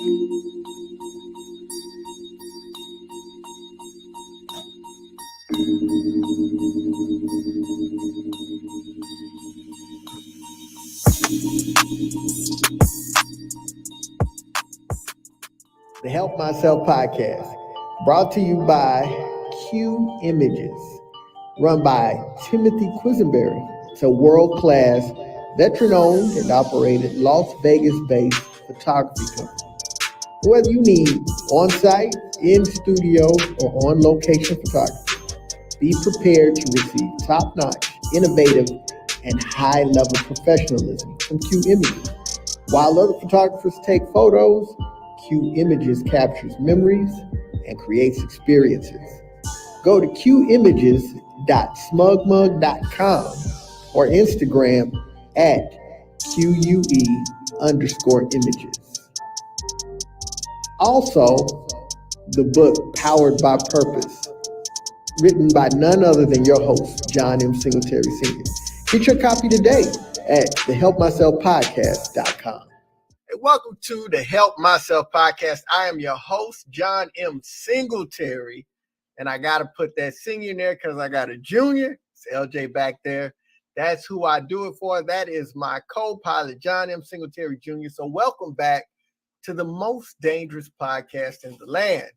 The Help Myself podcast, brought to you by Q Images, run by Timothy Quisenberry. It's a world-class, veteran-owned and operated Las Vegas-based photography company. Whether you need on-site, in-studio, or on-location photography, be prepared to receive top-notch, innovative, and high-level professionalism from Q Images. While other photographers take photos, Q Images captures memories and creates experiences. Go to qimages.smugmug.com or Instagram at QUE_images. Also, the book Powered by Purpose, written by none other than your host, John M. Singletary Sr. Get your copy today at thehelpmyselfpodcast.com. Hey, welcome to the Help Myself Podcast. I am your host, John M. Singletary, and I got to put that senior in there because I got a junior. It's LJ back there. That's who I do it for. That is my co-pilot, John M. Singletary Jr. So welcome back to the most dangerous podcast in the land.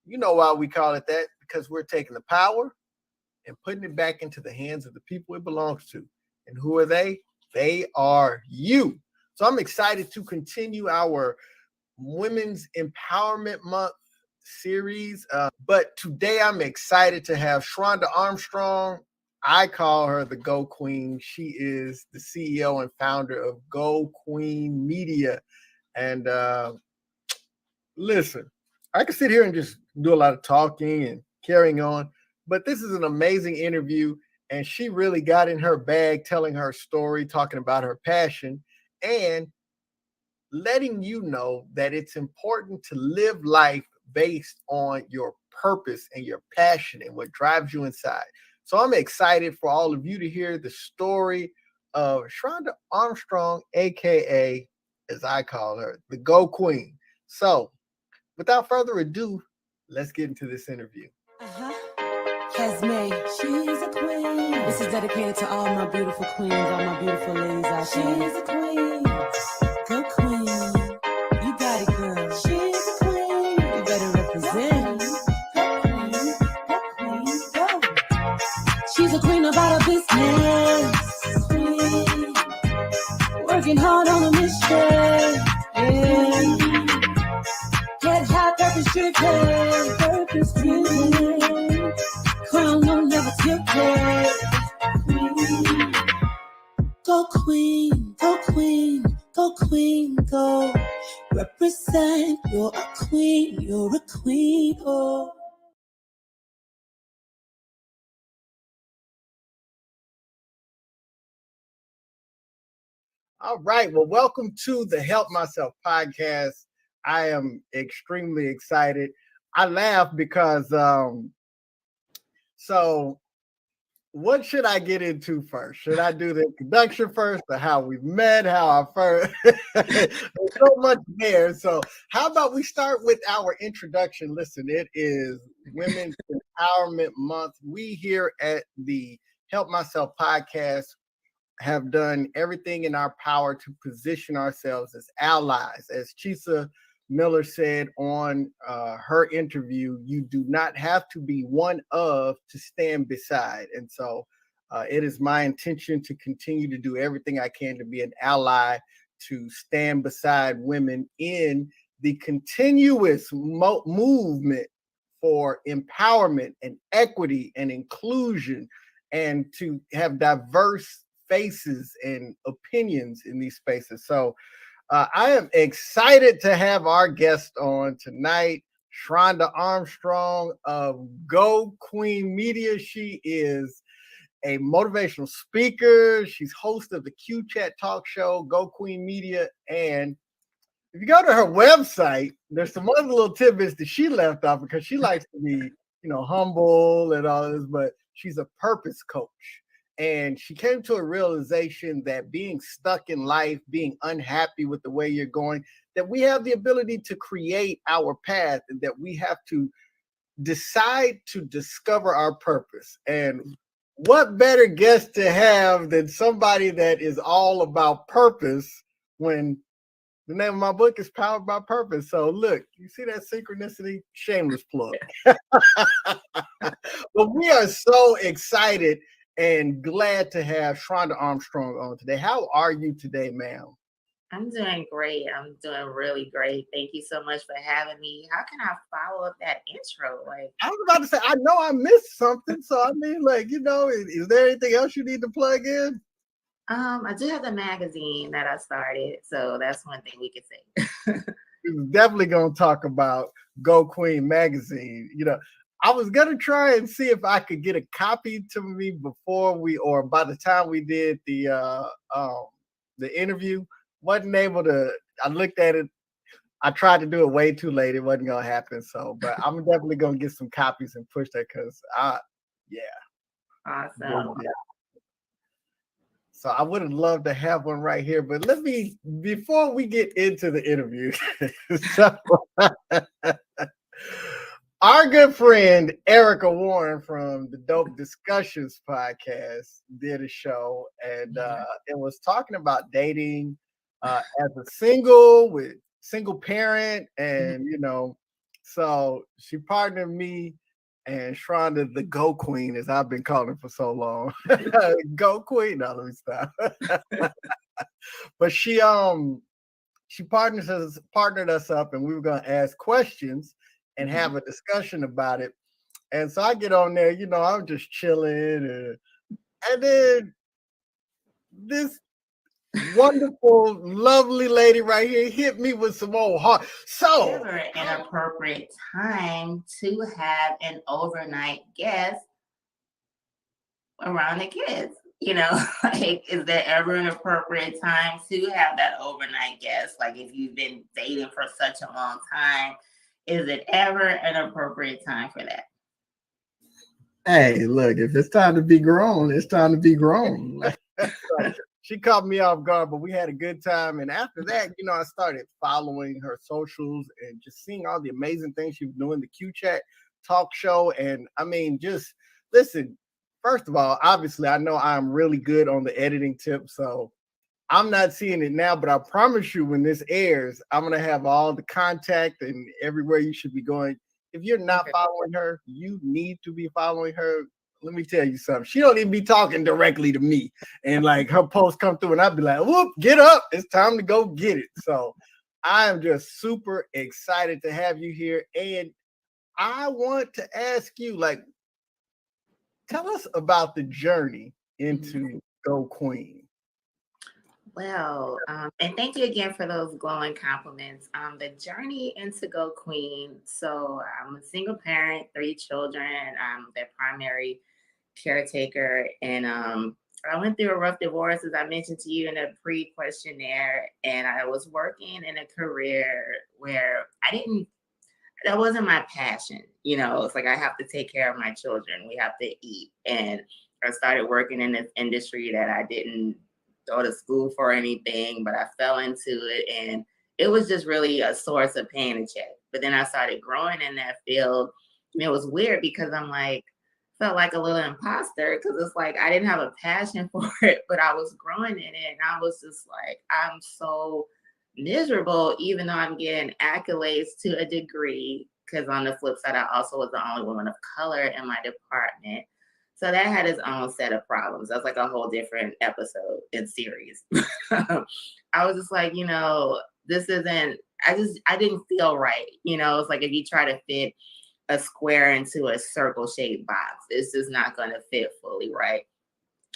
You know why we call it that? Because we're taking the power and putting it back into the hands of the people it belongs to. And who are they? They are you. So I'm excited to continue our Women's Empowerment Month series. But today I'm excited to have Shronda Armstrong. I call her the Geaux Queen. She is the CEO and founder of Geaux Queen Media. And listen, I can sit here and just do a lot of talking and carrying on, but this is an amazing interview. And she really got in her bag, telling her story, talking about her passion, and letting you know that it's important to live life based on your purpose and your passion and what drives you inside. So I'm excited for all of you to hear the story of Shronda Armstrong, aka, as I call her, the Geaux Queen. So without further ado, let's get into this interview. Esme, she's a queen. This is dedicated to all my beautiful queens, all my beautiful ladies out there. She's a queen. Go queen. You got it, girl. She's a queen. You better represent. Go queen. Go queen. Go. She's a queen about her business. Queen. Working hard on a mission. Yeah. Get high, purpose driven. Purpose driven. Crown will never tilted. Go queen, go queen, go queen, go. Represent, you're a queen, oh. All right. Well, welcome to the Help Myself podcast. I am extremely excited. I laugh because so what should I get into first? Should I do the introduction first, or how we met, how I first? There's so much there. So how about we start with our introduction? Listen, it is Women's Empowerment Month. We here at the Help Myself podcast have done everything in our power to position ourselves as allies. As Chisa Miller said on her interview, you do not have to be one of to stand beside. And so it is my intention to continue to do everything I can to be an ally, to stand beside women in the continuous movement for empowerment and equity and inclusion, and to have diverse faces and opinions in these spaces. So I am excited to have our guest on tonight, Shronda Armstrong of Geaux Queen Media. She is a motivational speaker. She's host of the Q Chat talk show, Geaux Queen Media. And if you go to her website, there's some other little tidbits that she left off because she likes to be, humble and all this, but she's a purpose coach. And she came to a realization that being stuck in life, being unhappy with the way you're going, that we have the ability to create our path and that we have to decide to discover our purpose. And what better guest to have than somebody that is all about purpose when the name of my book is Powered by Purpose. So look, you see that synchronicity? Shameless plug. But we are so excited and glad to have Shronda Armstrong on today. How are you today, ma'am? I'm doing great. I'm doing really great. Thank you so much for having me. How can I follow up that intro? Like, I was about to say, I know I missed something. So I mean, like, is there anything else you need to plug in? I do have the magazine that I started, so that's one thing we could say. We was definitely gonna talk about Geaux Queen magazine. I was gonna try and see if I could get a copy to me before or by the time we did the interview. Wasn't able to. I looked at it. I tried to do it way too late. It wasn't gonna happen. So, but I'm definitely gonna get some copies and push that because yeah. Awesome. So I would have loved to have one right here, but before we get into the interview, our good friend Erica Warren from the Dope Discussions podcast did a show, and it was talking about dating as a single parent, and so she partnered me and Shronda, the Geaux Queen, as I've been calling for so long. Geaux Queen. No, let me stop. But she partnered us up, and we were gonna ask questions and have a discussion about it. And so I get on there, I'm just chilling, and then this wonderful, lovely lady right here hit me with some old heart. So never an appropriate time to have an overnight guest around the kids. Like, is there ever an appropriate time to have that overnight guest? Like, if you've been dating for such a long time, is it ever an appropriate time for that? Hey, look, if it's time to be grown, it's time to be grown. She caught me off guard, but we had a good time. And after that, I started following her socials and just seeing all the amazing things she was doing, the Q Chat talk show. And I mean, just listen, first of all, obviously, I know I'm really good on the editing tip. So I'm not seeing it now, but I promise you when this airs, I'm going to have all the contact and everywhere you should be going. If you're not following her, you need to be following her. Let me tell you something. She don't even be talking directly to me. And like her posts come through and I'd be like, whoop, get up. It's time to go get it. So I am just super excited to have you here. And I want to ask you, like, tell us about the journey into Geaux Queen. Well, and thank you again for those glowing compliments. The journey into Geaux Queen. So I'm a single parent, 3 children. I'm their primary caretaker. And I went through a rough divorce, as I mentioned to you in a pre-questionnaire. And I was working in a career where that wasn't my passion. It's like I have to take care of my children. We have to eat. And I started working in this industry that I didn't go to school for anything, but I fell into it, and it was just really a source of paying a check. But then I started growing in that field, and it was weird because I'm like, felt like a little imposter because it's like I didn't have a passion for it, but I was growing in it, and I was just like, I'm so miserable, even though I'm getting accolades to a degree. Because on the flip side, I also was the only woman of color in my department. So that had its own set of problems. That's like a whole different episode and series. I was just like, this isn't, I didn't feel right. It's like if you try to fit a square into a circle shaped box, it's just not going to fit fully right.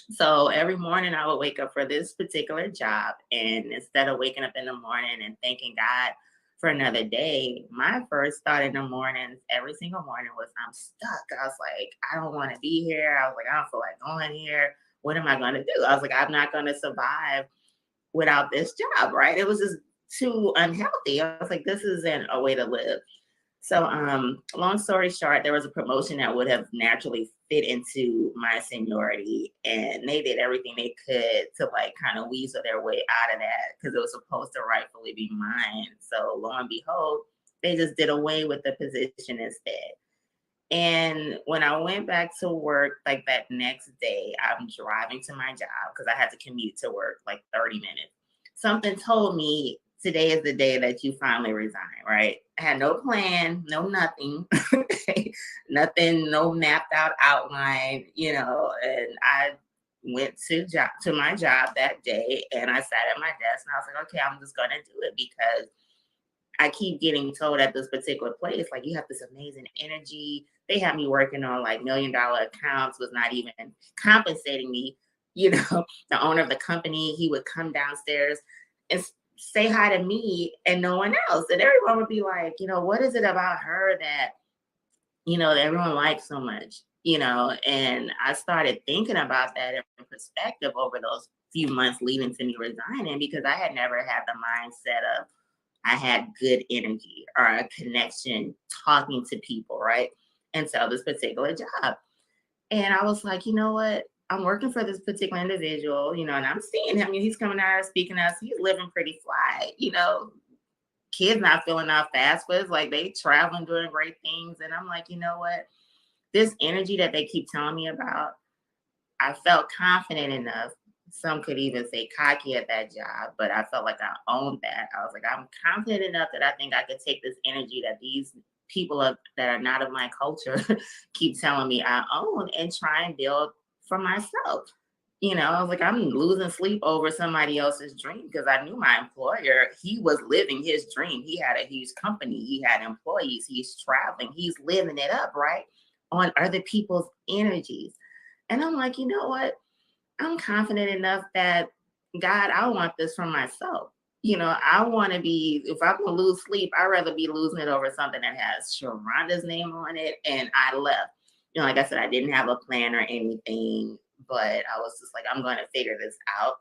So every morning I would wake up for this particular job. And instead of waking up in the morning and thanking God for another day, my first thought in the mornings, every single morning, was I'm stuck. I was like, I don't want to be here. I was like, I don't feel like going here. What am I going to do? I was like, I'm not going to survive without this job, right? It was just too unhealthy. I was like, this isn't a way to live. So, long story short, there was a promotion that would have naturally fit into my seniority, and they did everything they could to like kind of weasel their way out of that because it was supposed to rightfully be mine. So, lo and behold, they just did away with the position instead. And when I went back to work, like that next day, I'm driving to my job because I had to commute to work like 30 minutes. Something told me today is the day that you finally resign, right? I had no plan, no nothing, nothing, no mapped out outline, and I went to my job that day and I sat at my desk and I was like, okay, I'm just gonna do it because I keep getting told at this particular place, like, you have this amazing energy. They had me working on like $1 million accounts, was not even compensating me. The owner of the company, he would come downstairs and say hi to me and no one else. And everyone would be like, what is it about her that, that everyone likes so much? And I started thinking about that in perspective over those few months leading to me resigning because I had never had the mindset of, I had good energy or a connection talking to people, right? And so this particular job. And I was like, you know what? I'm working for this particular individual, and I'm seeing him. He's coming out speaking to us. He's living pretty fly, kids not filling out FAFSAs, like they traveling, doing great things. And I'm like, you know what? This energy that they keep telling me about, I felt confident enough. Some could even say cocky at that job, but I felt like I owned that. I was like, I'm confident enough that I think I could take this energy that these people that are not of my culture keep telling me I own and try and build for myself. I was like, I'm losing sleep over somebody else's dream because I knew my employer, he was living his dream. He had a huge company. He had employees. He's traveling. He's living it up, right? On other people's energies. And I'm like, you know what? I'm confident enough that God, I want this for myself. I want to be, if I'm going to lose sleep, I'd rather be losing it over something that has Shronda's name on it. And I left. Like I said, I didn't have a plan or anything, but I was just like, I'm going to figure this out.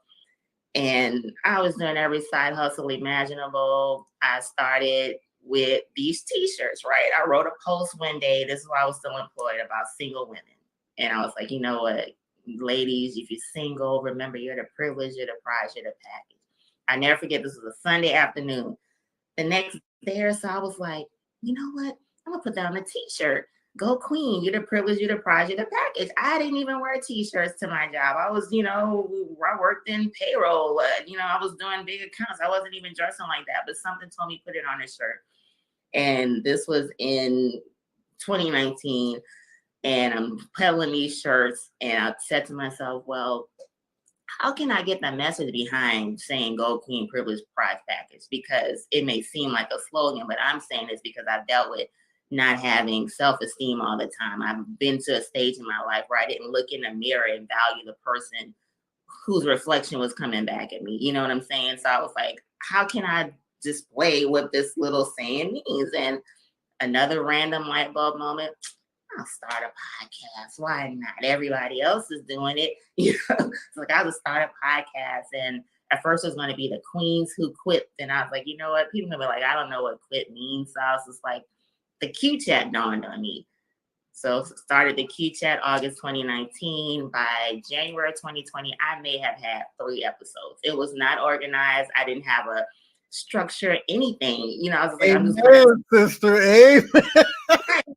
And I was doing every side hustle imaginable. I started with these t-shirts, right? I wrote a post one day. This is why I was still employed, about single women. And I was like, you know what? Ladies, if you're single, remember you're the privilege, you're the prize, you're the package. I never forget, this was a Sunday afternoon. The next day or so, I was like, you know what? I'm gonna put that on a t-shirt. Go Queen, you're the privilege, you're the prize, you're the package. I didn't even wear t-shirts to my job. I was, I worked in payroll. I was doing big accounts. I wasn't even dressing like that, but something told me put it on a shirt. And this was in 2019. And I'm peddling these shirts, and I said to myself, well, how can I get the message behind saying Go Queen Privilege Prize Package? Because it may seem like a slogan, but I'm saying this because I've dealt with not having self-esteem all the time. I've been to a stage in my life where I didn't look in the mirror and value the person whose reflection was coming back at me. You know what I'm saying? So I was like, how can I display what this little saying means? And another random light bulb moment, I'll start a podcast. Why not? Everybody else is doing it. So like, I'll just start a podcast. And at first it was going to be the Queens Who Quit. And I was like, you know what? People are going to be like, I don't know what quit means. So I was just like, the Q chat dawned on me. So started the Q chat August 2019. By January 2020, I may have had 3 episodes. It was not organized. I didn't have a structure, anything. I was like, I'm just sister Abe.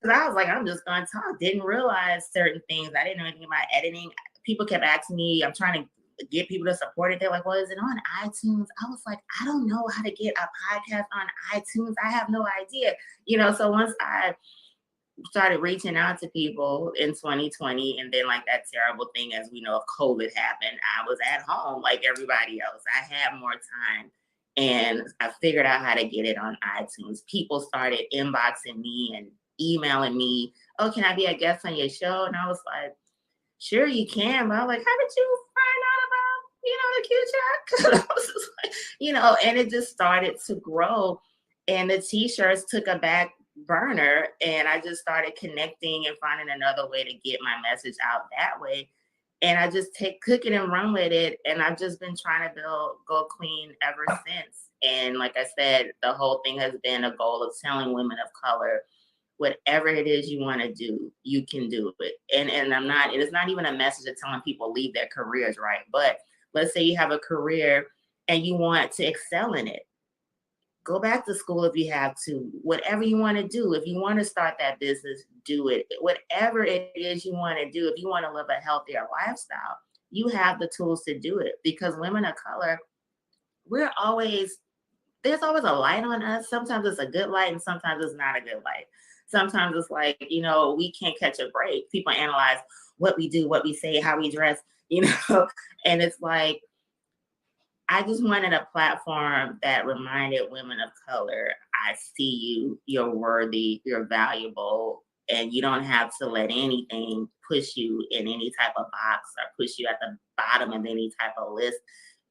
I was like, I'm just going to talk. Didn't realize certain things. I didn't know anything about editing. People kept asking me, I'm trying to get people to support it. They're like, well, is it on iTunes? I was like, I don't know how to get a podcast on iTunes. I have no idea. So once I started reaching out to people in 2020, and then like that terrible thing, as we know, of COVID happened, I was at home like everybody else. I had more time. And I figured out how to get it on iTunes. People started inboxing me and emailing me, oh, can I be a guest on your show? And I was like, sure you can. But I was like, how did you find out about, the Q chat? I was just like, and it just started to grow. And the t-shirts took a back burner, and I just started connecting and finding another way to get my message out that way. And I just cook it and run with it. And I've just been trying to build Geaux Queen ever since. And like I said, the whole thing has been a goal of telling women of color, whatever it is you want to do, you can do it. And it is not even a message of telling people leave their careers, right? But let's say you have a career and you want to excel in it. Go back to school if you have to. Whatever you want to do, if you want to start that business, do it. Whatever it is you want to do, if you want to live a healthier lifestyle, you have the tools to do it. Because women of color, there's always a light on us. Sometimes it's a good light and sometimes it's not a good light. Sometimes it's like, we can't catch a break. People analyze what we do, what we say, how we dress, and it's like, I just wanted a platform that reminded women of color, I see you, you're worthy, you're valuable, and you don't have to let anything push you in any type of box or push you at the bottom of any type of list,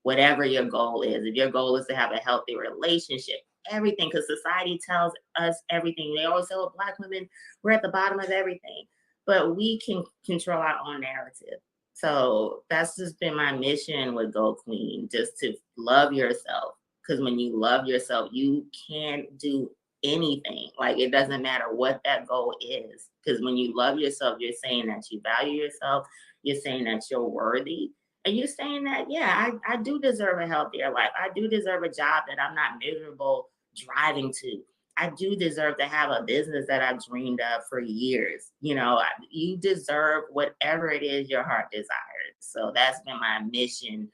whatever your goal is. If your goal is to have a healthy relationship, everything, because society tells us everything. They always say, well, Black women, we're at the bottom of everything, but we can control our own narrative. So that's just been my mission with Geaux Queen, just to love yourself. Because when you love yourself, you can do anything. Like, it doesn't matter what that goal is. Because when you love yourself, you're saying that you value yourself. You're saying that you're worthy. And you're saying that, yeah, I do deserve a healthier life. I do deserve a job that I'm not miserable driving to. I do deserve to have a business that I've dreamed of for years. You deserve whatever it is your heart desires. So that's been my mission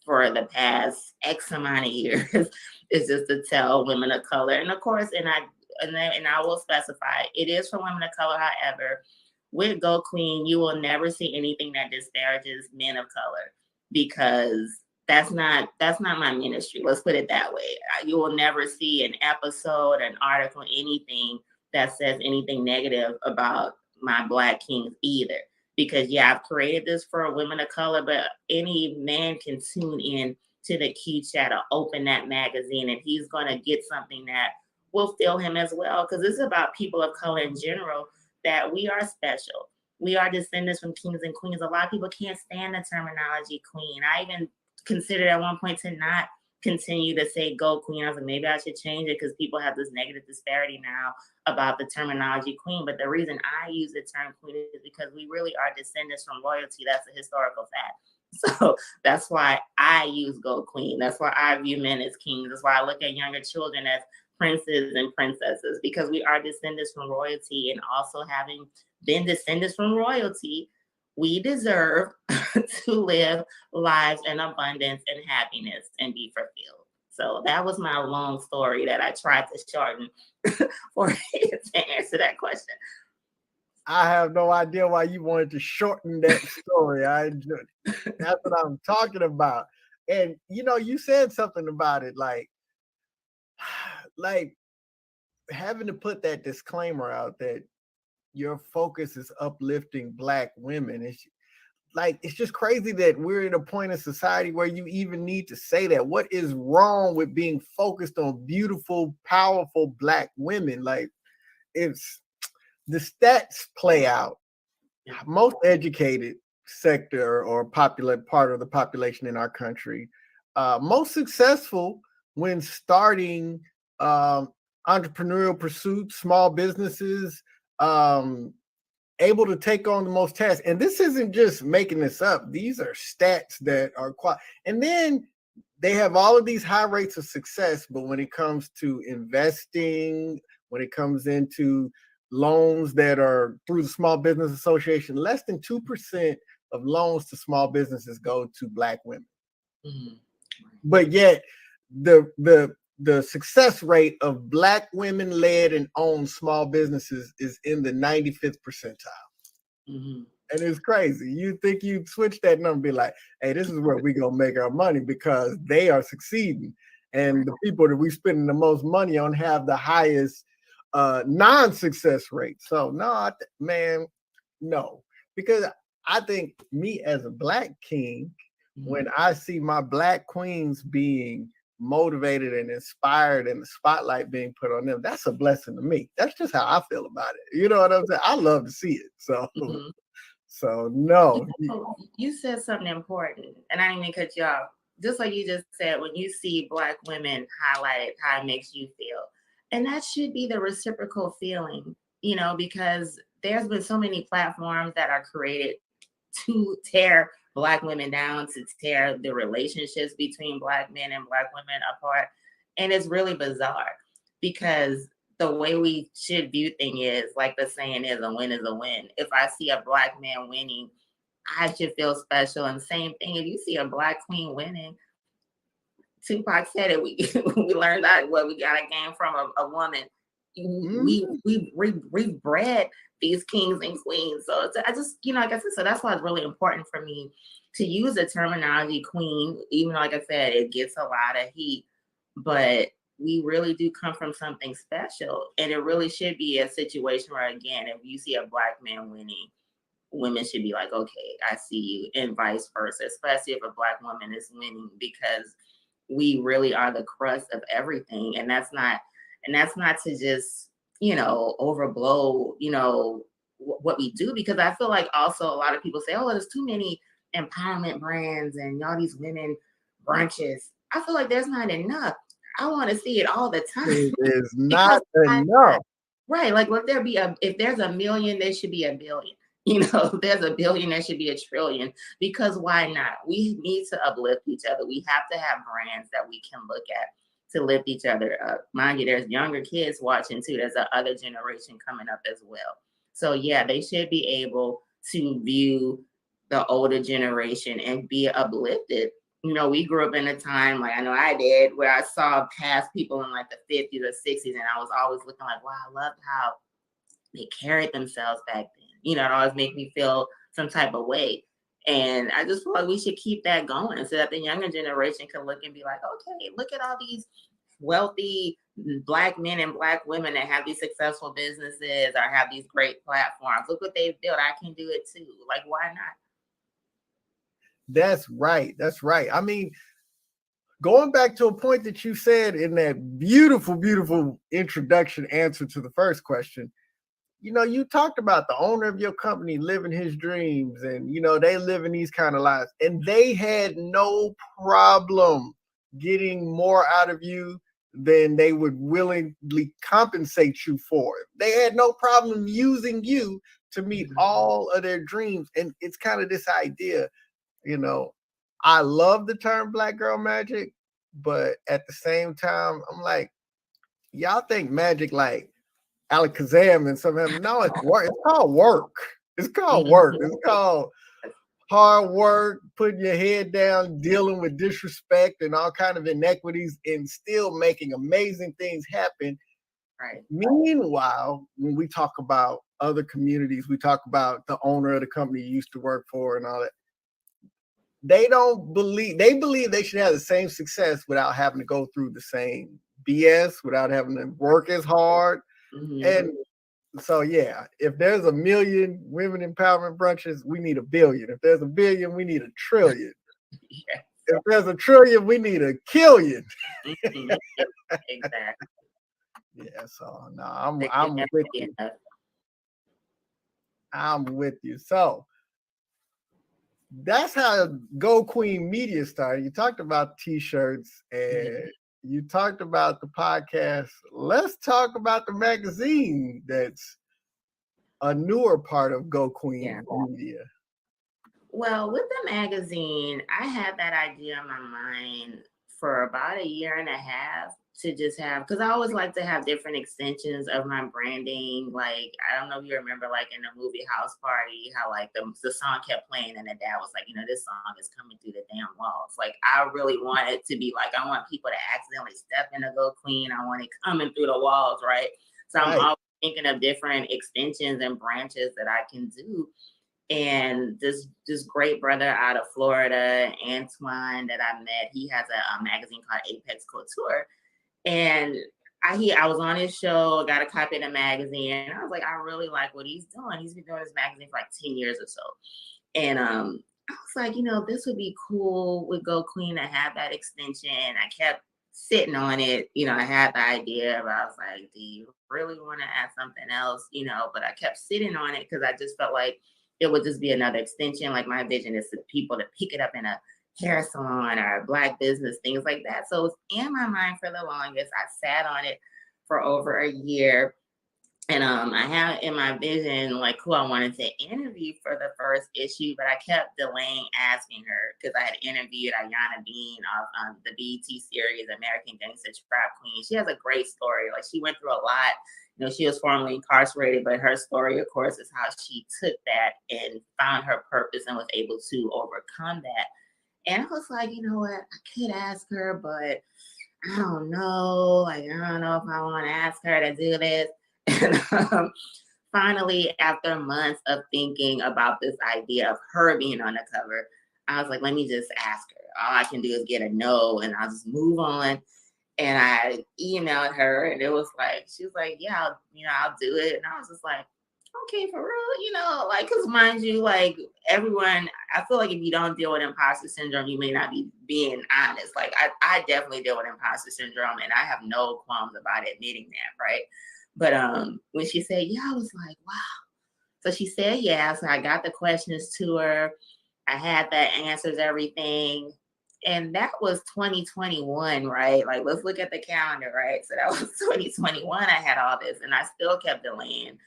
for the past X amount of years, is just to tell women of color. And of course, and I will specify, it is for women of color. However, with Geaux Queen, you will never see anything that disparages men of color, because that's not my ministry. Let's put it that way. You will never see an episode, an article, anything that says anything negative about my Black kings either. Because yeah, I've created this for women of color, but any man can tune in to the Q chat or open that magazine, and he's going to get something that will fill him as well. Because this is about people of color in general, that we are special. We are descendants from kings and queens. A lot of people can't stand the terminology queen. I even considered at one point to not continue to say Geaux Queen. I was like, maybe I should change it, because people have this negative disparity now about the terminology queen. But the reason I use the term queen is because we really are descendants from royalty. That's a historical fact. So that's why I use Geaux Queen. That's why I view men as kings. That's why I look at younger children as princes and princesses, because we are descendants from royalty. And also, having been descendants from royalty, we deserve to live lives in abundance and happiness and be fulfilled. So that was my long story that I tried to shorten for to answer that question. I have no idea why you wanted to shorten that story. That's what I'm talking about. And you said something about it, like having to put that disclaimer out that your focus is uplifting Black women. It's just crazy that we're at a point in society where you even need to say that. What is wrong with being focused on beautiful, powerful Black women? Like, it's the stats play out. Most educated sector or popular part of the population in our country, most successful when starting entrepreneurial pursuits, small businesses, able to take on the most tasks. And this isn't just making this up. These are stats that are and then they have all of these high rates of success, but when it comes to investing, when it comes into loans that are through the Small Business Association, less than 2% of loans to small businesses go to Black women. Mm-hmm. But yet the success rate of Black women-led and owned small businesses is in the 95th percentile. Mm-hmm. And it's crazy. You think you'd switch that number and be like, hey, this is where we're going to make our money, because they are succeeding. And the people that we're spending the most money on have the highest non-success rate. So no, no. Because I think me as a Black king, mm-hmm. when I see my Black queens being motivated and inspired and the spotlight being put on them, that's a blessing to me. That's just how I feel about it. You know what I'm saying? I love to see it. So mm-hmm. So no. You said something important, and I didn't even cut you off. Just like you just said, when you see Black women highlighted, how it makes you feel. And that should be the reciprocal feeling, because there's been so many platforms that are created to tear Black women down, to tear the relationships between Black men and Black women apart. And it's really bizarre because the way we should view things is, like the saying is, a win is a win. If I see a Black man winning, I should feel special. And same thing, if you see a Black queen winning, Tupac said it. We we learned that what we got a game from a woman. We bred these kings and queens. So I just, like I said, so that's why it's really important for me to use the terminology queen, even though, like I said, it gets a lot of heat, but we really do come from something special. And it really should be a situation where, again, if you see a Black man winning, women should be like, okay, I see you, and vice versa, especially if a Black woman is winning, because we really are the crust of everything. And that's not to just, overblow, what we do, because I feel like also a lot of people say, oh, there's too many empowerment brands and all these women brunches. I feel like there's not enough. I want to see it all the time. It is not enough. Right. Like, if there's a million, there should be a billion. If there's a billion, there should be a trillion, because why not? We need to uplift each other. We have to have brands that we can look at to lift each other up. Mind you, there's younger kids watching too. There's another generation coming up as well. So yeah, they should be able to view the older generation and be uplifted. We grew up in a time, like I know I did, where I saw past people in like the 50s or 60s, and I was always looking like, wow, I loved how they carried themselves back then. It always made me feel some type of way. And I just feel like we should keep that going so that the younger generation can look and be like, okay, look at all these wealthy Black men and Black women that have these successful businesses or have these great platforms. Look what they've built. I can do it too. Like, why not? That's right. That's right. I mean, going back to a point that you said in that beautiful, beautiful introduction answer to the first question, you talked about the owner of your company living his dreams, and, they live in these kind of lives, and they had no problem getting more out of you than they would willingly compensate you for. They had no problem using you to meet all of their dreams. And it's kind of this idea, I love the term Black girl magic, but at the same time, I'm like, y'all think magic like Alakazam and some of them. No, it's work. It's called work. It's called work. It's called hard work, putting your head down, dealing with disrespect and all kind of inequities, and still making amazing things happen. Right. Meanwhile, when we talk about other communities, we talk about the owner of the company you used to work for and all that. They believe they should have the same success without having to go through the same BS, without having to work as hard. And so, yeah, if there's a million women empowerment brunches, we need a billion. If there's a billion, we need a trillion. Yes. If there's a trillion, we need a killion. Exactly. Yeah, so no, I'm with you. I'm with you. So that's how Geaux Queen Media started. You talked about t-shirts and you talked about the podcast. Let's talk about the magazine that's a newer part of Geaux Queen Media. Well, with the magazine, I had that idea in my mind for about a year and a half to just have, because I always like to have different extensions of my branding. Like, I don't know if you remember, like in the movie House Party, how like the song kept playing and the dad was like, this song is coming through the damn walls. Like, I really want it to be like, I want people to accidentally step into Geaux Queen. I want it coming through the walls, right? So I'm always thinking of different extensions and branches that I can do. And this great brother out of Florida, Antoine, that I met, he has a magazine called Apex Couture. And I was on his show, got a copy of the magazine, and I was like, I really like what he's doing. He's been doing this magazine for like 10 years or so. And I was like, this would be cool with Geaux Queen to have that extension. I kept sitting on it. I had the idea, but I was like, do you really want to add something else? But I kept sitting on it because I just felt like it would just be another extension. Like my vision is for people to pick it up in a hair salon or a Black business, things like that. So it's in my mind for the longest. I sat on it for over a year. And I had in my vision like who I wanted to interview for the first issue, but I kept delaying asking her because I had interviewed Ayana Bean of the BET series American Gangster Trap Queen. She has a great story. Like she went through a lot. You know, she was formerly incarcerated, but her story, of course, is how she took that and found her purpose and was able to overcome that. And I was like, you know what? I could ask her, but I don't know. Like, I don't know if I want to ask her to do this. And finally, after months of thinking about this idea of her being on the cover, I was like, let me just ask her. All I can do is get a no, and I'll just move on. And I emailed her, and it was like, she was like, yeah, I'll do it. And I was just like, okay, for real, like, because mind you, like everyone, I feel like if you don't deal with imposter syndrome, you may not be being honest. Like I definitely deal with imposter syndrome, and I have no qualms about admitting that, right? But when she said, yeah, I was like, wow. So she said, yeah. So I got the questions to her. I had the answers, everything. And that was 2021, right? Like, let's look at the calendar, right? So that was 2021. I had all this, and I still kept delaying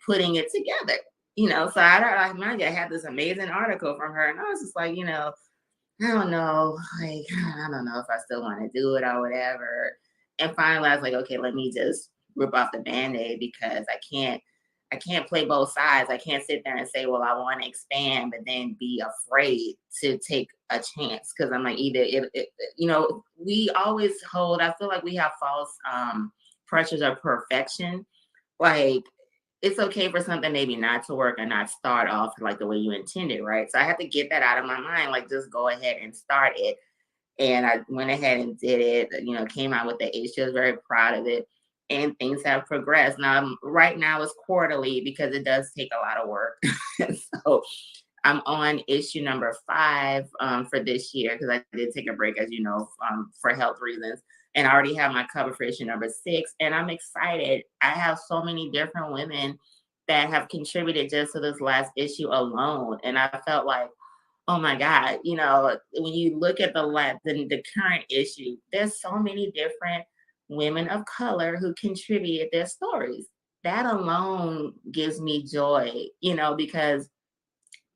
putting it together, So I mind you, I had this amazing article from her, and I was just like, I don't know, like, I don't know if I still want to do it or whatever. And finally, I was like, okay, let me just rip off the Band-Aid because I can't play both sides. I can't sit there and say, well, I want to expand, but then be afraid to take a chance. Cause I'm like, either we always hold, I feel like we have false pressures of perfection. Like it's okay for something maybe not to work or not start off like the way you intended. Right. So I have to get that out of my mind. Like just go ahead and start it. And I went ahead and did it, came out with the issue. I was very proud of it. And things have progressed. Now, right now it's quarterly because it does take a lot of work. So I'm on issue number 5 for this year because I did take a break, as you know, for health reasons. And I already have my cover for issue number 6. And I'm excited. I have so many different women that have contributed just to this last issue alone. And I felt like, oh my God, when you look at the current issue, there's so many different women of color who contributed their stories. That alone gives me joy, because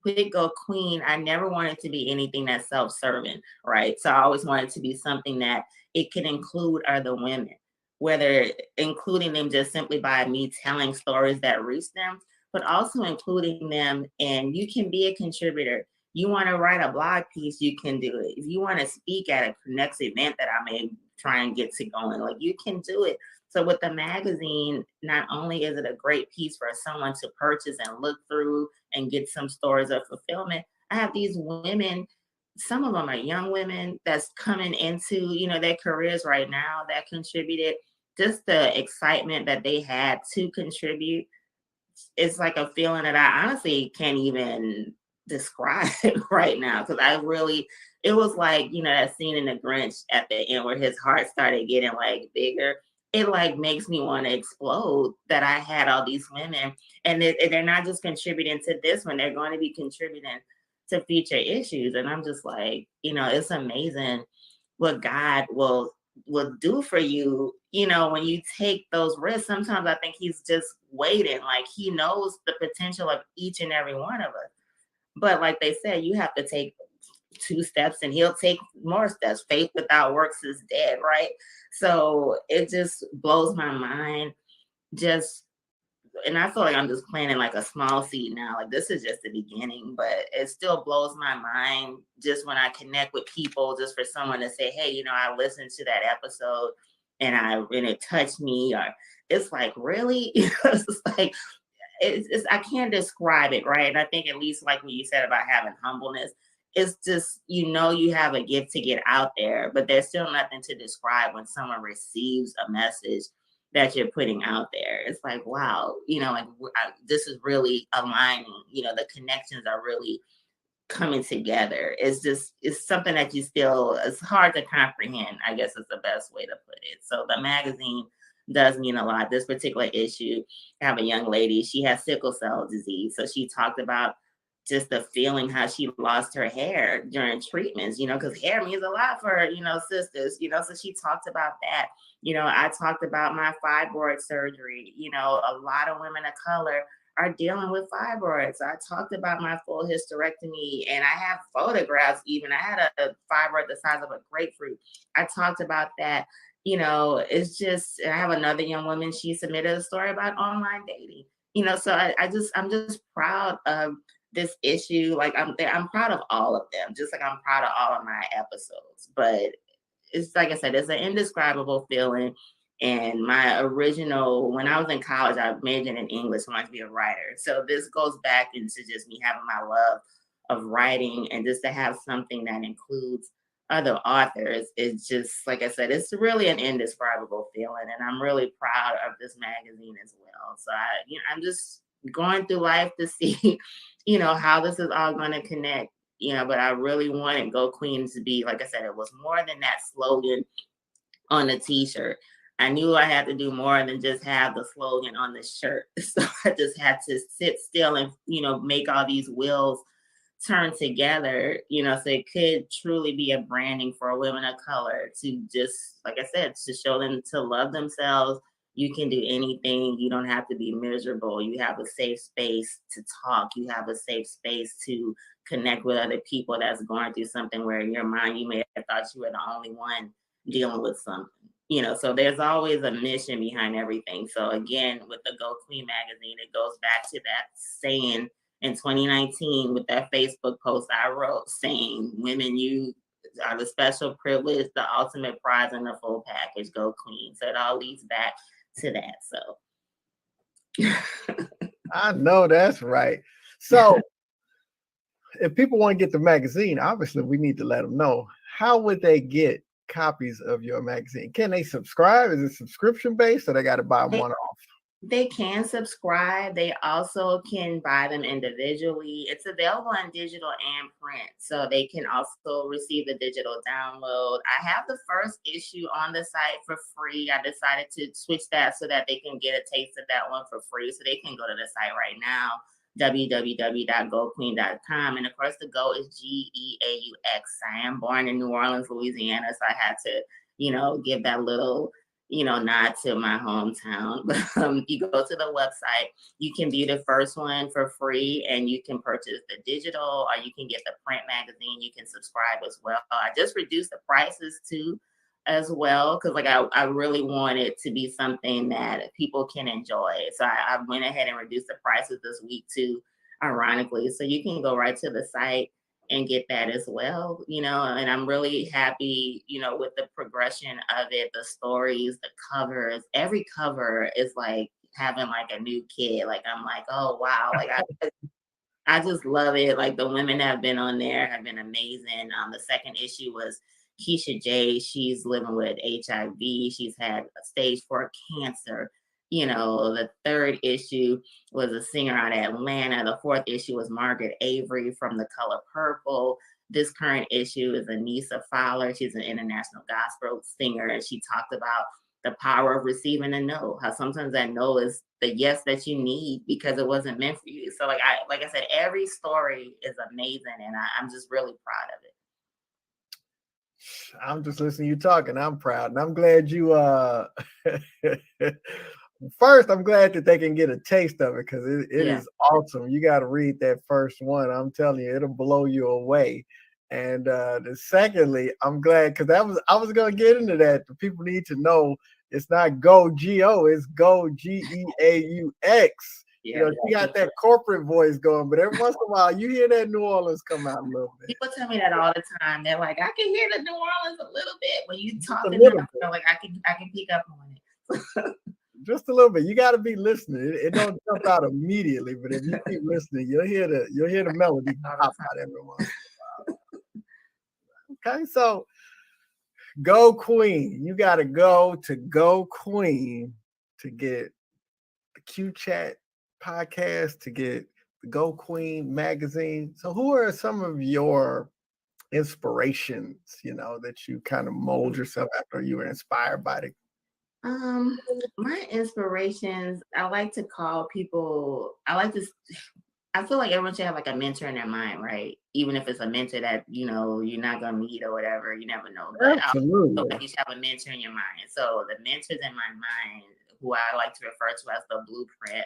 with Geaux Queen, I never wanted to be anything that's self-serving, right? So I always wanted to be something that it could include other women, whether including them just simply by me telling stories that reach them, but also including them. And you can be a contributor. You want to write a blog piece, you can do it. If you want to speak at a next event that I may try and get to going, like you can do it. So with the magazine, not only is it a great piece for someone to purchase and look through and get some stories of fulfillment, I have these women, some of them are young women that's coming into, their careers right now that contributed. Just the excitement that they had to contribute. It's like a feeling that I honestly can't even describe right now. Cause it was like, that scene in The Grinch at the end where his heart started getting like bigger. It like makes me want to explode that I had all these women and they're not just contributing to this one, they're going to be contributing to future issues. And I'm just like, it's amazing what God will do for you, when you take those risks. Sometimes I think he's just waiting, like he knows the potential of each and every one of us. But like they said, you have to take 2 steps and he'll take more steps. Faith without works is dead, right? So it just blows my mind. And I feel like I'm just planting like a small seed now. Like this is just the beginning, but it still blows my mind just when I connect with people, just for someone to say, hey, I listened to that episode and it touched me. Or it's like, really? It's just like, it's I can't describe it, right? And I think at least like what you said about having humbleness, it's just, you have a gift to get out there, but there's still nothing to describe when someone receives a message that you're putting out there. It's like, wow, this is really aligning, the connections are really coming together. It's something that it's hard to comprehend, I guess is the best way to put it. So the magazine does mean a lot. This particular issue, I have a young lady, she has sickle cell disease. So she talked about just the feeling how she lost her hair during treatments, because hair means a lot for, sisters, so she talked about that. I talked about my fibroid surgery. A lot of women of color are dealing with fibroids. I talked about my full hysterectomy, and I have photographs even. I had a fibroid the size of a grapefruit. I talked about that. It's just, I have another young woman, she submitted a story about online dating. So I'm just proud of this issue. Like I'm proud of all of them, just like I'm proud of all of my episodes. But it's like I said, it's an indescribable feeling. And my original, when I was in college, I majored in English. I wanted to be a writer. So this goes back into just me having my love of writing, and just to have something that includes other authors. It's just, like I said, it's really an indescribable feeling. And I'm really proud of this magazine as well. So I'm just going through life to see, how this is all going to connect. But I really wanted Go Queen to be, like I said, it was more than that slogan on a t-shirt. I knew I had to do more than just have the slogan on the shirt. So I just had to sit still and, make all these wheels turn together, so it could truly be a branding for women of color to just, like I said, to show them to love themselves. You can do anything. You don't have to be miserable. You have a safe space to talk. You have a safe space to connect with other people that's going through something where in your mind you may have thought you were the only one dealing with something. So there's always a mission behind everything. So again, with the Go Queen magazine, it goes back to that saying in 2019 with that Facebook post I wrote saying, women, you are the special privilege, the ultimate prize, and the full package. Go Queen. So it all leads back to that. So I know that's right. So if people want to get the magazine, obviously we need to let them know. How would they get copies of your magazine? Can they subscribe? Is it subscription based, or they got to buy one off? They can subscribe. They also can buy them individually. It's available in digital and print, so they can also receive the digital download. I have the first issue on the site for free. I decided to switch that so that they can get a taste of that one for free. So they can go to the site right now, www.goqueen.com. And of course, the Go is GEAUX. I am born in New Orleans, Louisiana, so I had to, give that little nod to my hometown. But you go to the website, you can view the first one for free, and you can purchase the digital, or you can get the print magazine. You can subscribe as well. I just reduced the prices too, as well, because I really want it to be something that people can enjoy. So I went ahead and reduced the prices this week too, ironically. So you can go right to the site and get that as well, and I'm really happy, with the progression of it, the stories, the covers. Every cover is like having like a new kid. Like I'm like, oh wow, like I just love it. Like the women that have been on there have been amazing. The second issue was Keisha J. She's living with HIV. She's had stage 4 cancer. The third issue was a singer out of Atlanta. The fourth issue was Margaret Avery from The Color Purple. This current issue is Anissa Fowler. She's an international gospel singer, and she talked about the power of receiving a no. How sometimes that no is the yes that you need because it wasn't meant for you. So like I said, every story is amazing, and I'm just really proud of it. I'm just listening to you talking. I'm proud, and I'm glad you first, I'm glad that they can get a taste of it, because it is awesome. You got to read that first one. I'm telling you, it'll blow you away. And secondly, I'm glad, because I was going to get into that. The people need to know it's not Go G-O, it's Go G-E-A-U-X. You got that corporate voice going, but every once in a while you hear that New Orleans come out a little bit. People tell me that all the time. They're like, I can hear the New Orleans a little bit when you talk to them. Like I can pick up on it. Just a little bit. You got to be listening. It don't jump out immediately, but if you keep listening, you'll hear the melody pop out every once in a while. Okay, so Go Queen. You got to go to Go Queen to get the Q Chat podcast, to get the Go Queen magazine. So who are some of your inspirations, that you kind of mold yourself after you were inspired by the my inspirations, I like to call people, I feel like everyone should have like a mentor in their mind, right? Even if it's a mentor that you're not gonna meet or whatever, you never know. But I feel Absolutely. like you should have a mentor in your mind. So the mentors in my mind, who I like to refer to as the blueprint,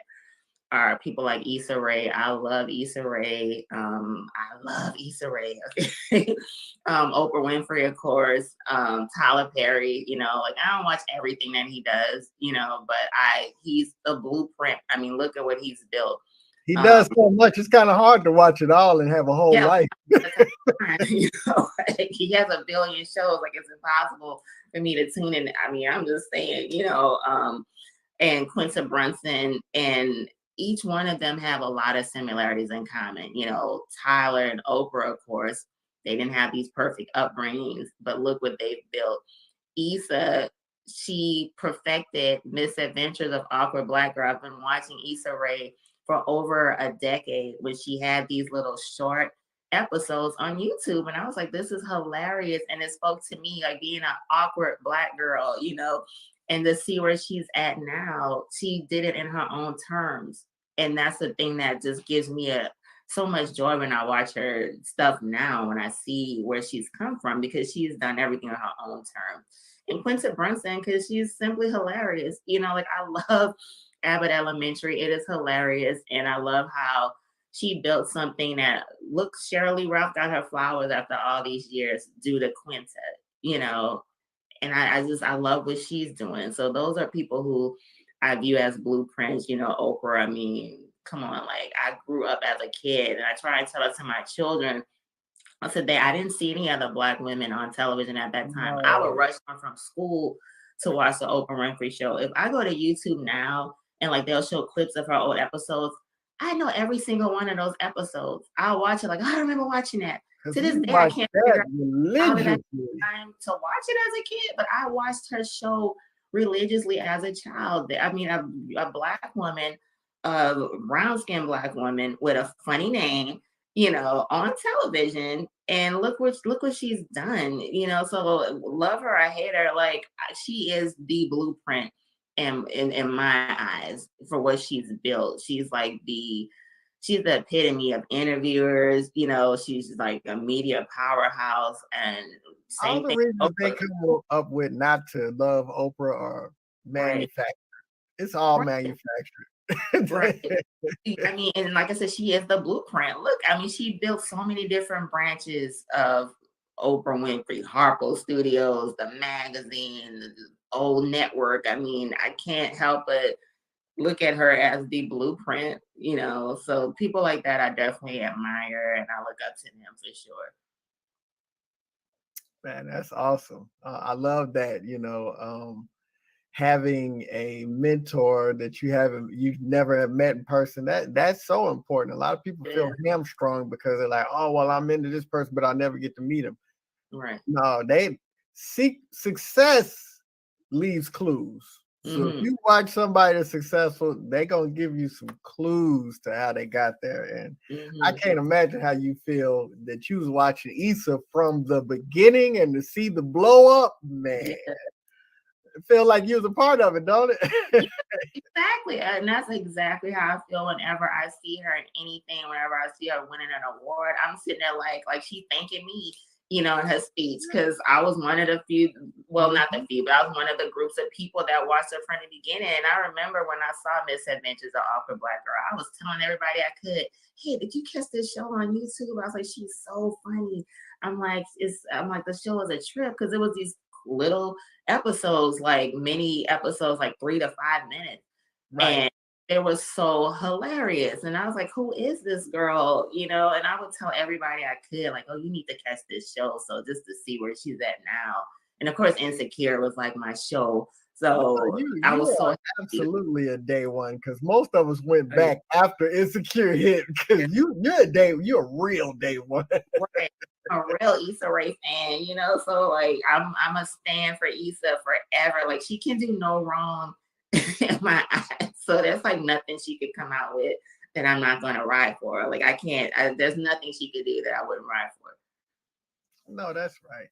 are people like Issa Rae. I love Issa Rae. I love Issa Rae. Okay. Oprah Winfrey, of course. Tyler Perry. Like I don't watch everything that he does. But he's the blueprint. I mean, look at what he's built. He does so much. It's kind of hard to watch it all and have a whole Yeah, life. like, he has a billion shows. Like it's impossible for me to tune in. I mean, I'm just saying, and Quinta Brunson, and each one of them have a lot of similarities in common. Tyler and Oprah, of course, they didn't have these perfect upbringings, but look what they've built. Issa, she perfected Misadventures of Awkward Black Girl. I've been watching Issa Rae for over a decade when she had these little short episodes on YouTube. And I was like, this is hilarious. And it spoke to me like being an awkward Black girl, and to see where she's at now, she did it in her own terms. And that's the thing that just gives me so much joy when I watch her stuff now, when I see where she's come from, because she's done everything on her own terms. And Quinta Brunson, because she's simply hilarious. Like I love Abbott Elementary. It is hilarious. And I love how she built something that looks, Shirley Ralph got her flowers after all these years due to Quinta, and I love what she's doing. So those are people who I view as blueprints, Oprah. I mean, come on, like I grew up as a kid and I try to tell it to my children. I said that I didn't see any other Black women on television at that time. I would rush home from school to watch the Oprah Winfrey Show. If I go to YouTube now and like they'll show clips of her old episodes, I know every single one of those episodes. I'll watch it like, I remember watching that. To this day, I can't figure out how did I have time to watch it as a kid, but I watched her show religiously as a child. I mean, a Black woman, a brown-skinned Black woman with a funny name, on television, and look what she's done. So love her, I hate her. Like she is the blueprint in my eyes for what she's built. She's the epitome of interviewers. She's like a media powerhouse. And All same the thing. reasons they come up with not to love Oprah are manufactured. Right. It's all manufactured. Right. I mean, and like I said, she is the blueprint. Look, I mean, she built so many different branches of Oprah Winfrey, Harpo Studios, the magazine, the old network. I mean, I can't help but look at her as the blueprint, so people like that I definitely admire and I look up to them for sure. Man, that's awesome. I love that, having a mentor that you've never have met in person. That's so important. A lot of people feel hamstrung because they're like, oh, well, I'm into this person, but I'll never get to meet him. Right. No, they seek success leaves clues. So if you watch somebody that's successful, they're gonna give you some clues to how they got there. And I can't imagine how you feel that you was watching Issa from the beginning and to see the blow up, man. It feel like you was a part of it, don't it? Exactly. And that's exactly how I feel whenever I see her in anything, whenever I see her winning an award. I'm sitting there like she thanking me, in her speech, because I was one of the few, well, not the few, but I was one of the groups of people that watched her from the beginning. And I remember when I saw Misadventures of Awkward Black Girl, I was telling everybody I could, hey, did you catch this show on YouTube? I was like, she's so funny. I'm like, the show is a trip, because it was these little episodes, like mini episodes, like 3 to 5 minutes. Right. And it was so hilarious. And I was like, who is this girl? And I would tell everybody I could, like, oh, you need to catch this show. So just to see where she's at now. And of course, Insecure was like my show. So I was so absolutely a day one, because most of us went back after Insecure hit, because you're a real day one. Right. A real Issa Rae fan, so like I'm a stan for Issa forever. Like she can do no wrong in my eyes. So there's like nothing she could come out with that I'm not gonna ride for. Like I can't, there's nothing she could do that I wouldn't ride for. No, that's right.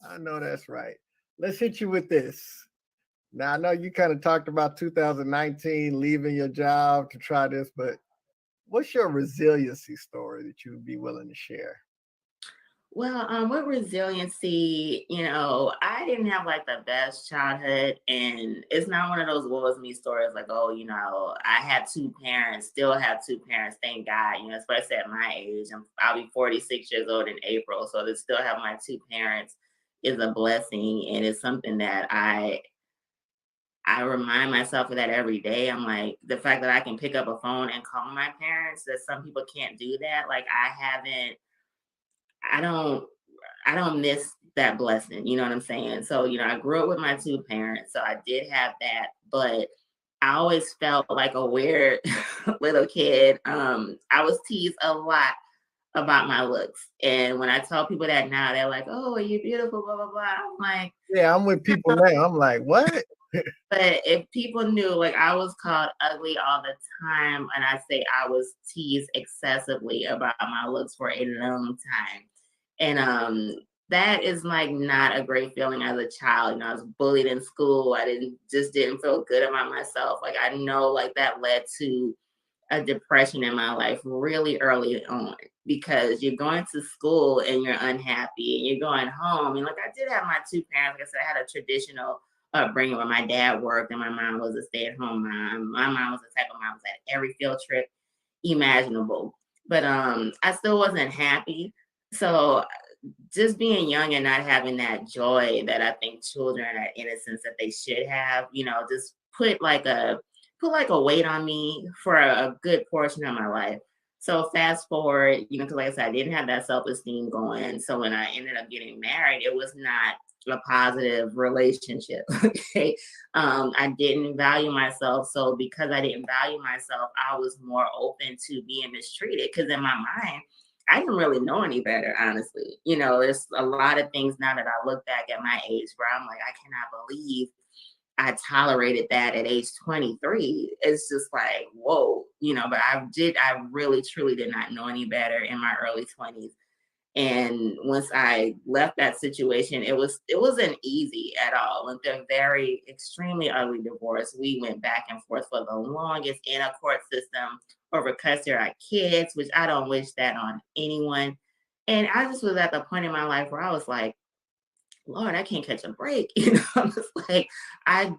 I know that's right. Let's hit you with this. Now I know you kind of talked about 2019 leaving your job to try this, but what's your resiliency story that you would be willing to share? Well, with resiliency, I didn't have like the best childhood, and it's not one of those woe is me stories like, oh, I had two parents, still have two parents, thank God, especially at my age. I'll be 46 years old in April, so to still have my two parents is a blessing, and it's something that I remind myself of that every day. I'm like, the fact that I can pick up a phone and call my parents, that some people can't do that. Like I don't I don't miss that blessing. You know what I'm saying? So, I grew up with my two parents, so I did have that, but I always felt like a weird little kid. I was teased a lot about my looks. And when I tell people that now, they're like, "Oh, are you beautiful?" Blah blah blah. I'm like, Yeah, I'm with people now. I'm like, what? but if people knew, like I was called ugly all the time, and I say I was teased excessively about my looks for a long time. And that is like not a great feeling as a child. I was bullied in school. I didn't feel good about myself. Like I know like that led to a depression in my life really early on because you're going to school and you're unhappy and you're going home. And like I did have my two parents. Like I said, I had a traditional upbringing where my dad worked and my mom was a stay-at-home mom. My mom was the type of mom that at every field trip imaginable. But I still wasn't happy. So just being young and not having that joy that I think children, that innocence that they should have, just put like a weight on me for a good portion of my life. So fast forward, because like I said, I didn't have that self-esteem going. So when I ended up getting married, it was not a positive relationship. Okay. I didn't value myself. So because I didn't value myself, I was more open to being mistreated. Because in my mind, I didn't really know any better, honestly. There's a lot of things now that I look back at my age where I'm like, I cannot believe I tolerated that at age 23. It's just like, whoa, but I really truly did not know any better in my early 20s. And once I left that situation, it wasn't easy at all. Went through a very extremely ugly divorce. We went back and forth for the longest in a court system over custody of our kids, which I don't wish that on anyone. And I just was at the point in my life where I was like, Lord, I can't catch a break. I'm just like,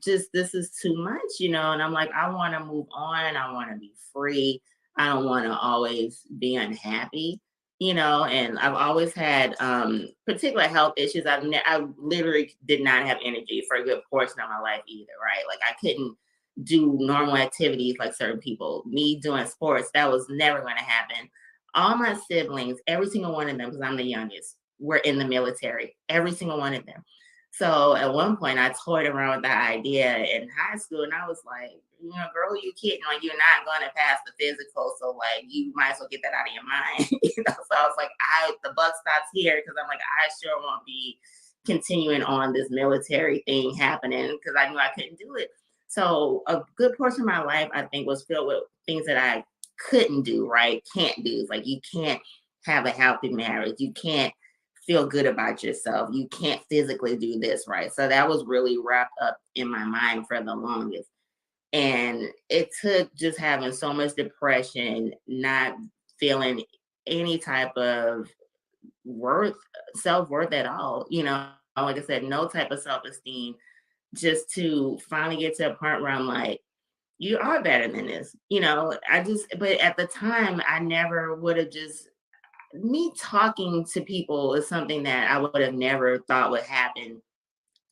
this is too much, and I'm like, I want to move on. I want to be free. I don't want to always be unhappy, and I've always had particular health issues. I literally did not have energy for a good portion of my life either, right? Like I couldn't do normal activities like certain people. Me doing sports, that was never going to happen. All my siblings, every single one of them, because I'm the youngest, were in the military, every single one of them. So at one point, I toyed around with that idea in high school, and I was like, girl, you kidding? Like, you're not going to pass the physical, so like, you might as well get that out of your mind. So I was like, the buck stops here because I'm like, I sure won't be continuing on this military thing happening because I knew I couldn't do it. So a good portion of my life, I think, was filled with things that I couldn't do, right? Can't do. It's like you can't have a healthy marriage. You can't feel good about yourself. You can't physically do this, right? So that was really wrapped up in my mind for the longest. And it took just having so much depression, not feeling any type of worth, self-worth at all, like I said, no type of self-esteem, just to finally get to a point where I'm like, you are better than this. But at the time, I never would have me talking to people is something that I would have never thought would happen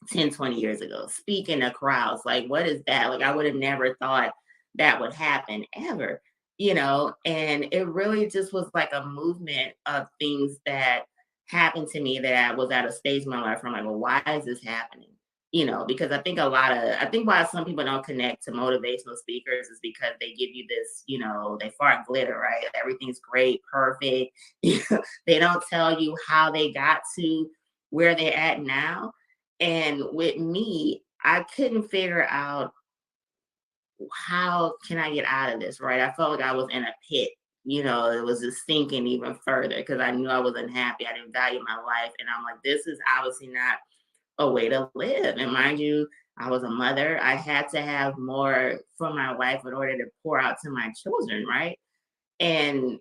10, 20 years ago. Speaking to crowds, like, what is that? Like, I would have never thought that would happen ever, and it really just was like a movement of things that happened to me that I was at a stage in my life where I'm like, well, why is this happening? Because I think why some people don't connect to motivational speakers is because they give you this, they fart glitter, right? Everything's great, perfect. They don't tell you how they got to where they're at now. And with me, I couldn't figure out how can I get out of this, right? I felt like I was in a pit. It was just sinking even further because I knew I wasn't happy. I didn't value my life. And I'm like, this is obviously not a way to live. And mind you, I was a mother. I had to have more for my wife in order to pour out to my children, right? And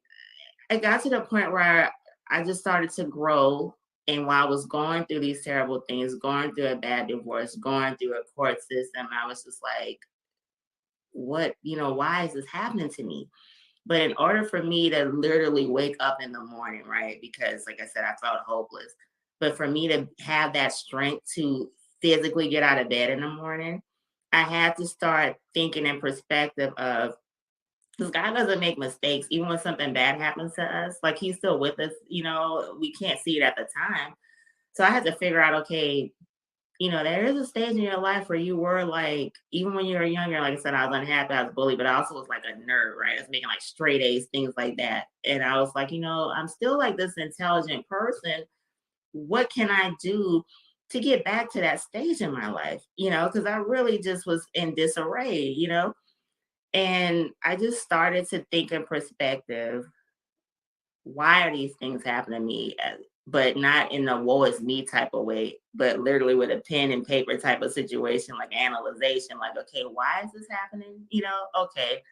it got to the point where I just started to grow. And while I was going through these terrible things, going through a bad divorce, going through a court system, I was just like, what, why is this happening to me? But in order for me to literally wake up in the morning, right? Because like I said, I felt hopeless. But for me to have that strength to physically get out of bed in the morning, I had to start thinking in perspective of, because God doesn't make mistakes, even when something bad happens to us. Like He's still with us, we can't see it at the time. So I had to figure out, okay, there is a stage in your life where you were like, even when you were younger, like I said, I was unhappy, I was bullied, but I also was like a nerd, right? I was making like straight A's, things like that. And I was like, I'm still like this intelligent person. What can I do to get back to that stage in my life? Because I really just was in disarray. And I just started to think in perspective, why are these things happening to me? But not in a woe is me type of way, but literally with a pen and paper type of situation, like analyzation, like, okay, why is this happening? Okay,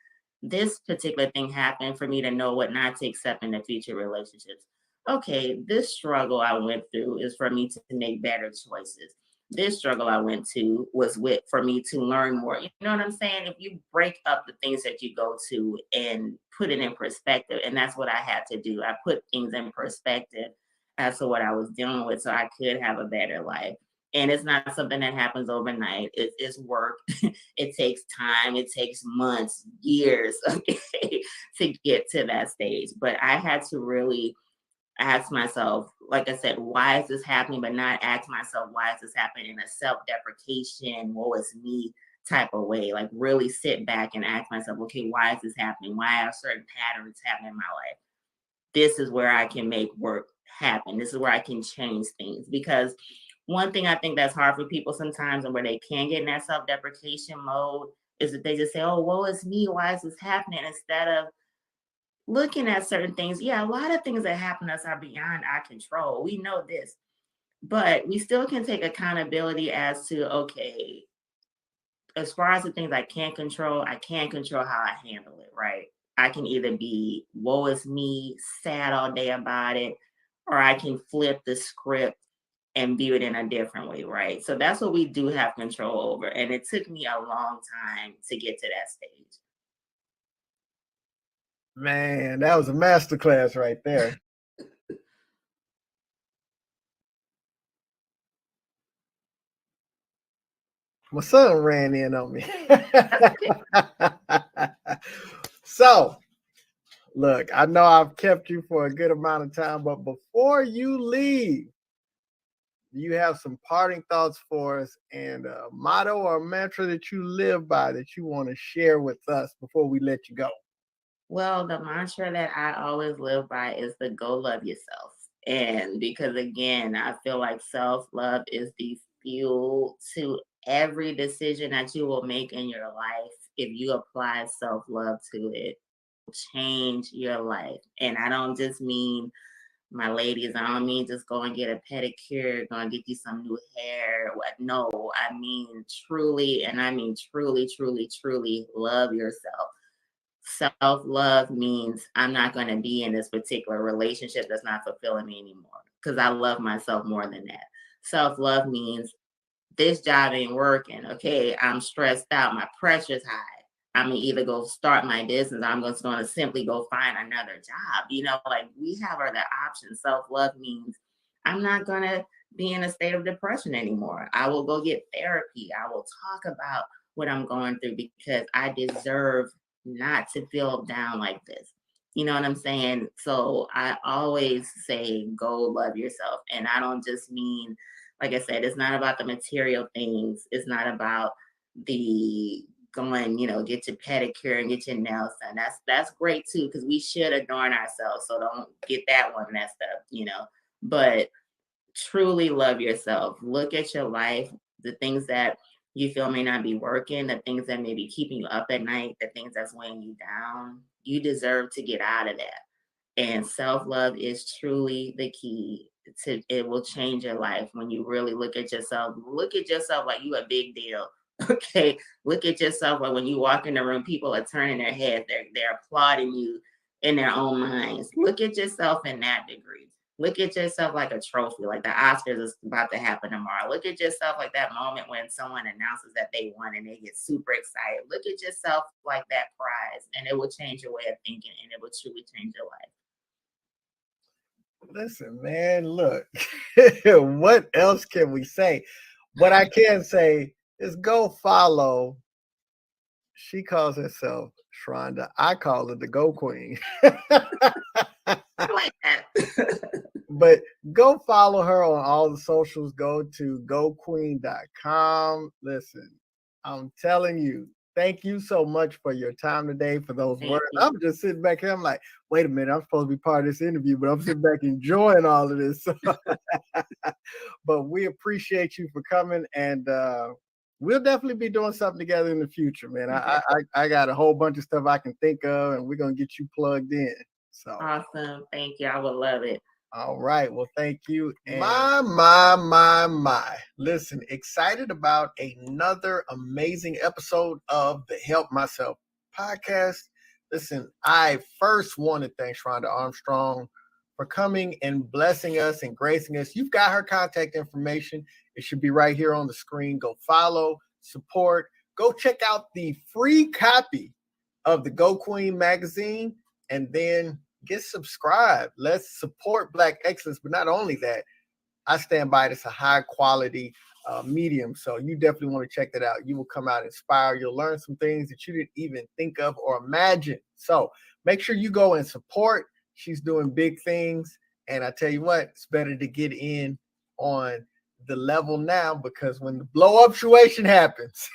this particular thing happened for me to know what not to accept in the future relationships. Okay, this struggle I went through is for me to make better choices. This struggle I went to was for me to learn more. You know what I'm saying? If you break up the things that you go to and put it in perspective, and that's what I had to do. I put things in perspective as to what I was dealing with so I could have a better life. And it's not something that happens overnight. It's work. It takes time. It takes months, years, okay, to get to that stage. But I had to really ask myself, like I said, why is this happening? But not ask myself, why is this happening in a self-deprecation, woe is me type of way. Like really sit back and ask myself, okay, why is this happening? Why are certain patterns happening in my life? This is where I can make work happen. This is where I can change things. Because one thing I think that's hard for people sometimes and where they can get in that self-deprecation mode is that they just say, oh, woe is me. Why is this happening? Instead of looking at certain things. Yeah, a lot of things that happen to us are beyond our control. We know this, but we still can take accountability as to, okay, as far as the things I can't control how I handle it, right? I can either be woe is me, sad all day about it, or I can flip the script and view it in a different way, right? So that's what we do have control over. And it took me a long time to get to that stage. Man, that was a masterclass right there. My son ran in on me. So, look, I know I've kept you for a good amount of time, but before you leave, you have some parting thoughts for us and a motto or mantra that you live by that you want to share with us before we let you go? Well, the mantra that I always live by is the go love yourself. And because again, I feel like self love is the fuel to every decision that you will make in your life. If you apply self love to it, change your life. And I don't just mean, my ladies, I don't mean just go and get a pedicure, go and get you some new hair. What? No, I mean truly, and I mean truly, truly, truly love yourself. Self love means I'm not going to be in this particular relationship that's not fulfilling me anymore because I love myself more than that. Self love means this job ain't working. Okay, I'm stressed out. My pressure's high. I'm gonna either go start my business. I'm just going to simply go find another job. Like we have other options. Self love means I'm not going to be in a state of depression anymore. I will go get therapy. I will talk about what I'm going through because I deserve not to feel down like this. You know what I'm saying? So I always say, go love yourself. And I don't just mean, like I said, it's not about the material things. It's not about the going, get your pedicure and get your nails done. That's great too, because we should adorn ourselves. So don't get that one messed up. But truly love yourself. Look at your life, the things that you feel may not be working, the things that may be keeping you up at night, the things that's weighing you down. You deserve to get out of that. And self-love is truly the key to it. Will change your life when you really look at yourself. Look at yourself like you a big deal. Okay. Look at yourself like when you walk in the room, people are turning their heads, they're applauding you. in their own minds. Look at yourself in that degree. Look at yourself like a trophy, like the Oscars is about to happen tomorrow. Look at yourself like that moment when someone announces that they won and they get super excited. Look at yourself like that prize, and it will change your way of thinking, and it will truly change your life. Listen, man, look, what else can we say? What I can say is go follow. She calls herself Shronda. I call her the Geaux Queen. I like that. But go follow her on all the socials. Go to GeauxQueen.com. Listen, I'm telling you, thank you so much for your time today, for those Thank words. you. I'm just sitting back here. I'm like, wait a minute, I'm supposed to be part of this interview, but I'm sitting back enjoying all of this. But we appreciate you for coming, and we'll definitely be doing something together in the future, man. I got a whole bunch of stuff I can think of, and we're gonna get you plugged in. So Awesome. Thank you. I would love it. all right. Well, thank you. And my. Listen, excited about another amazing episode of the Help Myself podcast. Listen, I first want to thank Shronda Armstrong for coming and blessing us and gracing us. You've got her contact information. It should be right here on the screen. Go follow, support, go check out the free copy of the Geaux Queen magazine, and then get subscribed. Let's support Black excellence. But not only that, I stand by it. It's a high quality medium. So you definitely want to check that out. You will come out inspired. You'll learn some things that you didn't even think of or imagine. So make sure you go and support. She's doing big things. And I tell you what, it's better to get in on the level now, because when the blow up situation happens,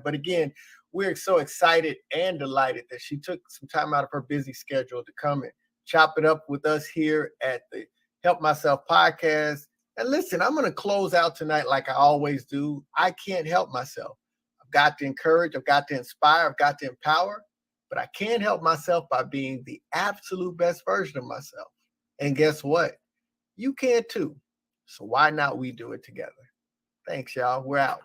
but again, we're so excited and delighted that she took some time out of her busy schedule to come and chop it up with us here at the Help Myself podcast. And listen, I'm going to close out tonight like I always do. I can't help myself. I've got to encourage, I've got to inspire, I've got to empower, but I can't help myself by being the absolute best version of myself. And guess what? You can too. So why not we do it together? Thanks, y'all. We're out.